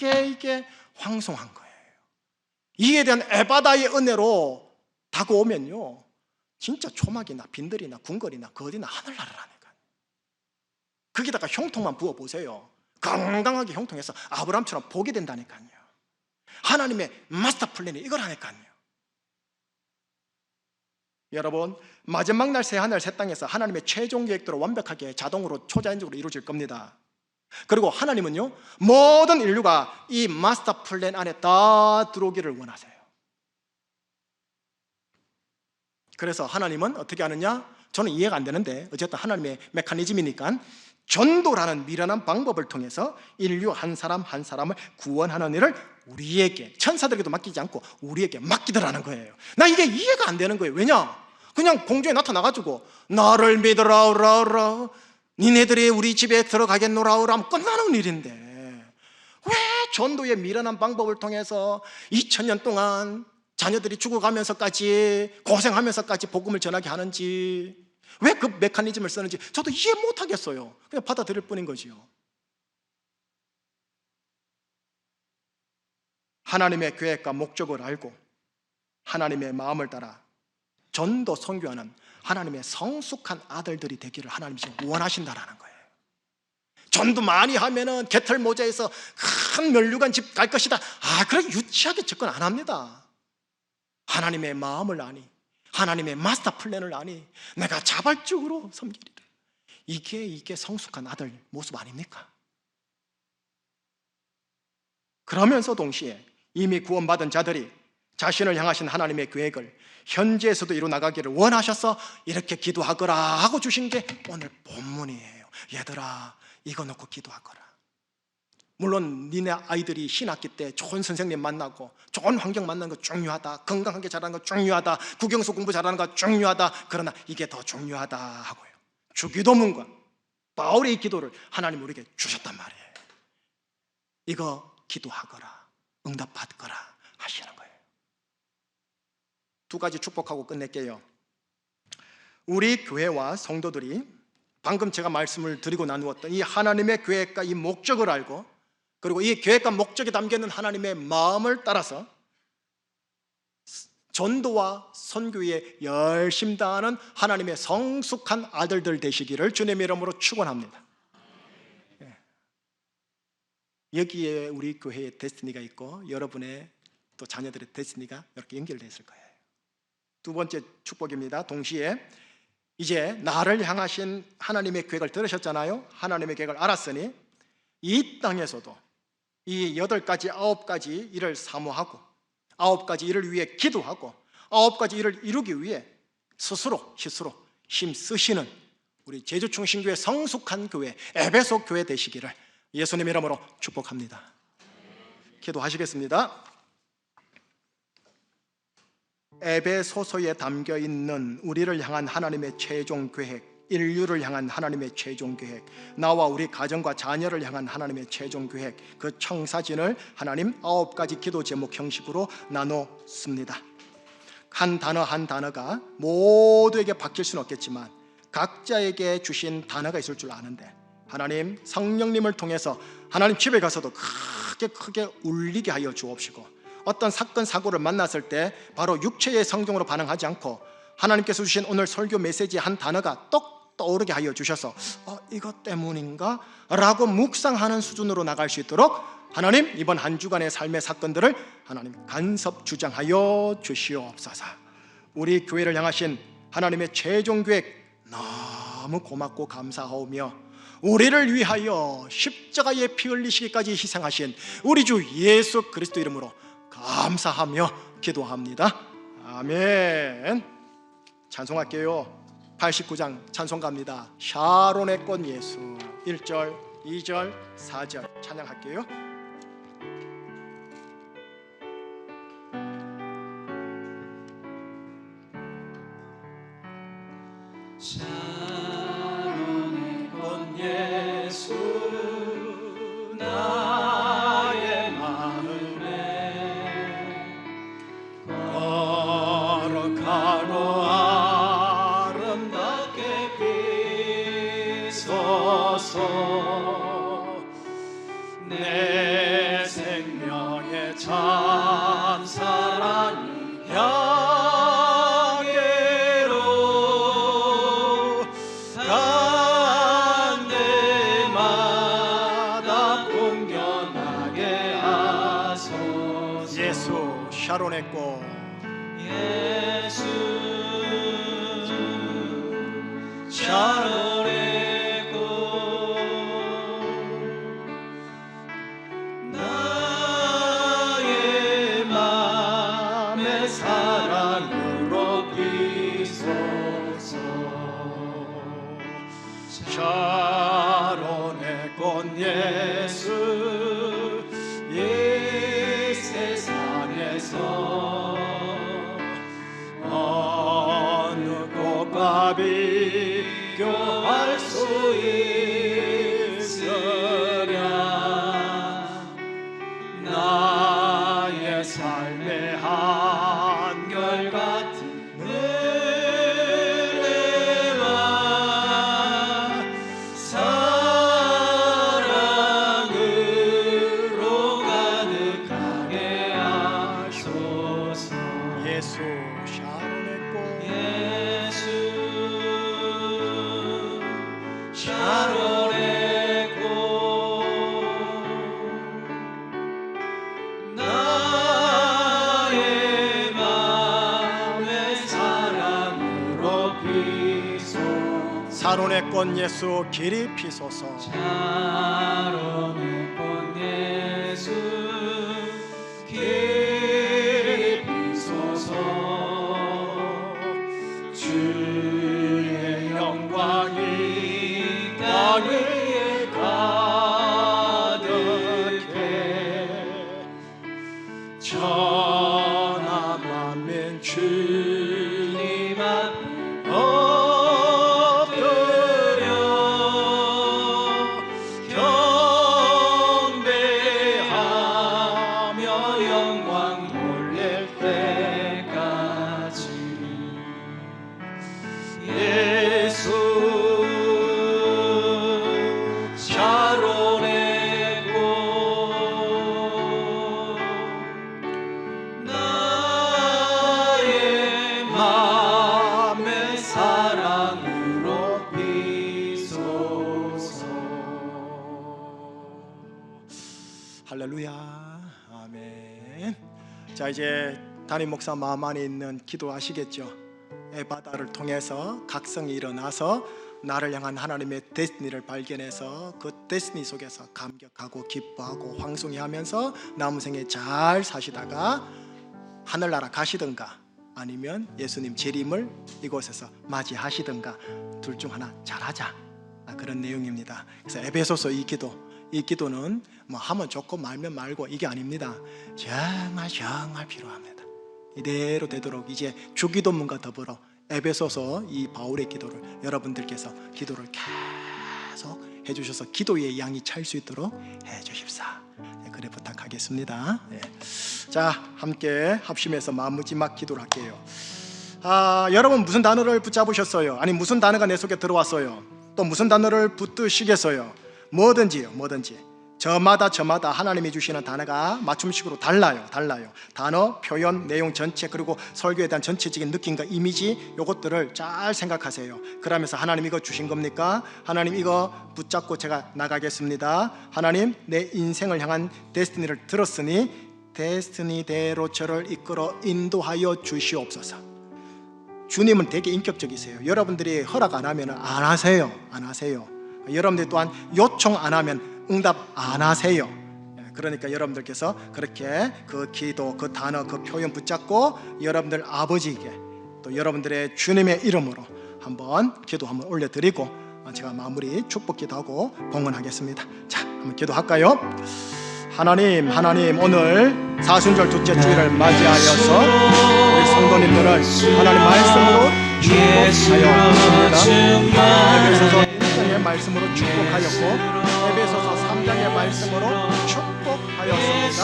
이게 황송한 거예요. 이에 대한 에바다의 은혜로 다가오면요, 진짜 초막이나 빈들이나 궁궐이나 거디나 하늘나라라니까요. 거기다가 형통만 부어보세요. 건강하게 형통해서 아브라함처럼 보게 된다니까요. 하나님의 마스터 플랜이 이거라니까요. 여러분, 마지막 날 새하늘 새 땅에서 하나님의 최종 계획대로 완벽하게 자동으로 초자연적으로 이루어질 겁니다. 그리고 하나님은요, 모든 인류가 이 마스터 플랜 안에 다 들어오기를 원하세요. 그래서 하나님은 어떻게 하느냐? 저는 이해가 안 되는데 어쨌든 하나님의 메커니즘이니까 전도라는 미련한 방법을 통해서 인류 한 사람 한 사람을 구원하는 일을 우리에게, 천사들에게도 맡기지 않고 우리에게 맡기더라는 거예요. 나 이게 이해가 안 되는 거예요. 왜냐? 그냥 공중에 나타나가지고 나를 믿으라우라우라, 니네들이 우리 집에 들어가겠노라우라 하면 끝나는 일인데 왜 전도의 미련한 방법을 통해서 2000년 동안 자녀들이 죽어가면서까지 고생하면서까지 복음을 전하게 하는지, 왜 그 메커니즘을 쓰는지 저도 이해 못하겠어요. 그냥 받아들일 뿐인 거지요. 하나님의 계획과 목적을 알고 하나님의 마음을 따라 전도 선교하는 하나님의 성숙한 아들들이 되기를 하나님이 지금 원하신다라는 거예요. 전도 많이 하면은 개털 모자에서 큰 면류관 집 갈 것이다. 그렇게 유치하게 접근 안 합니다. 하나님의 마음을 아니, 하나님의 마스터 플랜을 아니, 내가 자발적으로 섬기리라. 이게 성숙한 아들 모습 아닙니까? 그러면서 동시에 이미 구원받은 자들이 자신을 향하신 하나님의 계획을 현재에서도 이루어나가기를 원하셔서 이렇게 기도하거라 하고 주신 게 오늘 본문이에요. 얘들아, 이거 놓고 기도하거라. 물론 니네 아이들이 신학기 때 좋은 선생님 만나고 좋은 환경 만나는 거 중요하다, 건강하게 자라는 거 중요하다, 국영수 공부 잘하는 거 중요하다. 그러나 이게 더 중요하다 하고요, 주기도문과 바울의 기도를 하나님 우리에게 주셨단 말이에요. 이거 기도하거라, 응답받거라 하시는 거예요. 두 가지 축복하고 끝낼게요. 우리 교회와 성도들이 방금 제가 말씀을 드리고 나누었던 이 하나님의 계획과 이 목적을 알고, 그리고 이 계획과 목적에 담겨있는 하나님의 마음을 따라서 전도와 선교에 열심 다하는 하나님의 성숙한 아들들 되시기를 주님의 이름으로 축원합니다. 여기에 우리 교회의 데스티니가 있고 여러분의 또 자녀들의 데스티니가 이렇게 연결되어 있을 거예요. 두 번째 축복입니다. 동시에 이제 나를 향하신 하나님의 계획을 들으셨잖아요. 하나님의 계획을 알았으니 이 땅에서도 이 8가지 9가지 일을 사모하고 9가지 일을 위해 기도하고 9가지 일을 이루기 위해 스스로 힘쓰시는 우리 제주충신교회 성숙한 교회 에베소 교회 되시기를 예수님 이름으로 축복합니다. 기도하시겠습니다. 에베소서에 담겨있는 우리를 향한 하나님의 최종 계획, 인류를 향한 하나님의 최종 계획, 나와 우리 가정과 자녀를 향한 하나님의 최종 계획, 그 청사진을 하나님 9가지 기도 제목 형식으로 나눴습니다. 한 단어 한 단어가 모두에게 바뀔 수는 없겠지만 각자에게 주신 단어가 있을 줄 아는데, 하나님 성령님을 통해서 하나님 집에 가서도 크게 울리게 하여 주옵시고, 어떤 사건 사고를 만났을 때 바로 육체의 성경으로 반응하지 않고 하나님께서 주신 오늘 설교 메시지의 한 단어가 똑 떠오르게 하여 주셔서 이것 때문인가? 라고 묵상하는 수준으로 나갈 수 있도록 하나님 이번 한 주간의 삶의 사건들을 하나님 간섭 주장하여 주시옵소서. 우리 교회를 향하신 하나님의 최종 계획 너무 고맙고 감사하오며, 우리를 위하여 십자가에 피 흘리시기까지 희생하신 우리 주 예수 그리스도 이름으로 감사하며 기도합니다. 아멘. 찬송할게요. 89장 찬송가입니다. 샤론의 꽃 예수. 1절, 2절, 4절 찬양할게요. 샤론의 꽃 예수, 나의 마음에 거룩하고 아름답게 비소서. 내 생명의 참 사랑이 향기로 간 데마다 공견하게 하소서. 예수 샤론의 꽃 예수 샤론의 꽃 예수 이 세상에서 어느 꽃과 비교할 수 있으랴. 나의 삶의 한결같은 은혜와 사랑으로 가득하게 하소서. 예수 샤론의 꽃 예수 샤론의 꽃 나의 맘의 사랑으로 피소서. 사론의 꽃 예수 길이 피소서. 샤론의 꽃 예수 길이 피소서. 주의 영광이 땅 위에 가득해 천하 만민 주님 앞에 엎드려 경배하며 영광 돌릴 때까지. 예수 샤론의 꽃 나의 맘의 사랑으로 피소서. 할렐루야. 아멘. 자, 이제 담임 목사 마음 안에 있는 기도 아시겠죠? 에바다를 통해서 각성이 일어나서 나를 향한 하나님의 데스티니를 발견해서 그 데스티니 속에서 감격하고 기뻐하고 황송해하면서 남은 생에 잘 사시다가 하늘나라 가시든가 아니면 예수님 재림을 이곳에서 맞이하시든가 둘 중 하나 잘하자, 그런 내용입니다. 그래서 에베소서 이 기도는 뭐 하면 좋고 말면 말고 이게 아닙니다. 정말 필요합니다. 이대로 되도록 이제 주기도문과 더불어 에베소서 이 바울의 기도를 여러분들께서 기도를 계속 해주셔서 기도의 양이 찰 수 있도록 해주십사. 그래 부탁하겠습니다. 자, 함께 합심해서 마지막 기도를 할게요. 여러분 무슨 단어를 붙잡으셨어요? 아니 무슨 단어가 내 속에 들어왔어요? 또 무슨 단어를 붙드시겠어요? 뭐든지 저마다 하나님이 주시는 단어가 맞춤식으로 달라요. 단어, 표현, 내용 전체, 그리고 설교에 대한 전체적인 느낌과 이미지, 요것들을 잘 생각하세요. 그러면서 하나님 이거 주신 겁니까? 하나님 이거 붙잡고 제가 나가겠습니다. 하나님 내 인생을 향한 데스티니를 들었으니 데스티니대로 저를 이끌어 인도하여 주시옵소서. 주님은 되게 인격적이세요. 여러분들이 허락 안 하면 안 하세요. 여러분들이 또한 요청 안 하면 응답 안 하세요. 그러니까 여러분들께서 그렇게 그 기도, 그 단어, 그 표현 붙잡고 여러분들 아버지에게 또 여러분들의 주님의 이름으로 한번 기도 한번 올려드리고 제가 마무리 축복 기도하고 봉헌하겠습니다. 자, 한번 기도할까요? 하나님 오늘 사순절 둘째 주일을 맞이하여서 우리 성도님들을 하나님 말씀으로 축복하여 주십니다. 에베소서 1장의 말씀으로 축복하였고 에베소서 3장의 말씀으로 축복하였습니다.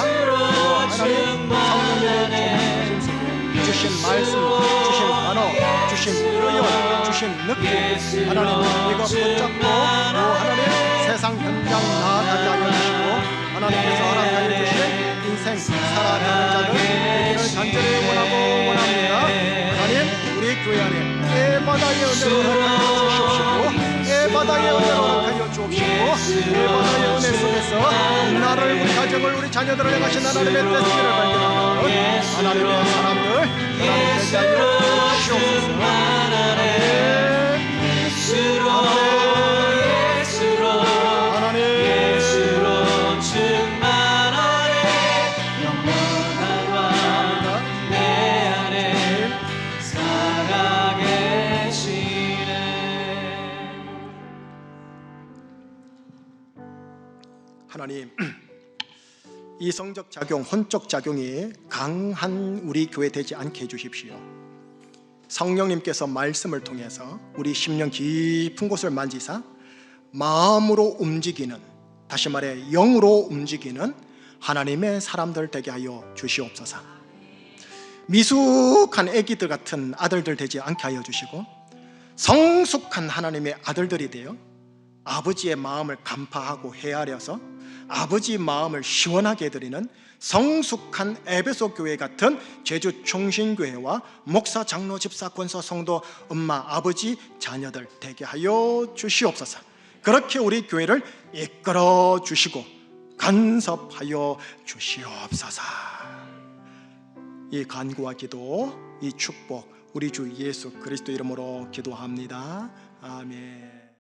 하나님 성령님의 조심 속에 주신 말씀, 주신 단어, 주신 표현, 주신 느낌, 하나님 이거 붙잡고 하나님 세상 현장 나아가게 하여 주시고 하나님께서 허락하여 주신 인생 살아가는 자들 되기를 간절히 원합니다. 하나님 우리 교회 안에 에바다의 은혜로 허락하여 주시옵시고 에바다의 은혜로 허락하여 주옵시고 에바다의 은혜 속에서 나를, 우리 가정을, 우리 자녀들을 향하신 하나님의 데스티니를 발견하는 하나님의 사람들 하나님 되게 하여 주시옵소서. 하나님, 이 성적 작용, 혼적 작용이 강한 우리 교회 되지 않게 해주십시오. 성령님께서 말씀을 통해서 우리 심령 깊은 곳을 만지사 마음으로 움직이는, 다시 말해 영으로 움직이는 하나님의 사람들 되게 하여 주시옵소서. 미숙한 아기들 같은 아들들 되지 않게 하여 주시고 성숙한 하나님의 아들들이 되어 아버지의 마음을 간파하고 헤아려서 아버지 마음을 시원하게 해드리는 성숙한 에베소 교회 같은 제주 충신교회와 목사, 장로, 집사, 권사, 성도, 엄마, 아버지, 자녀들 되게 하여 주시옵소서. 그렇게 우리 교회를 이끌어 주시고 간섭하여 주시옵소서. 이 간구와 기도, 이 축복 우리 주 예수 그리스도 이름으로 기도합니다. 아멘.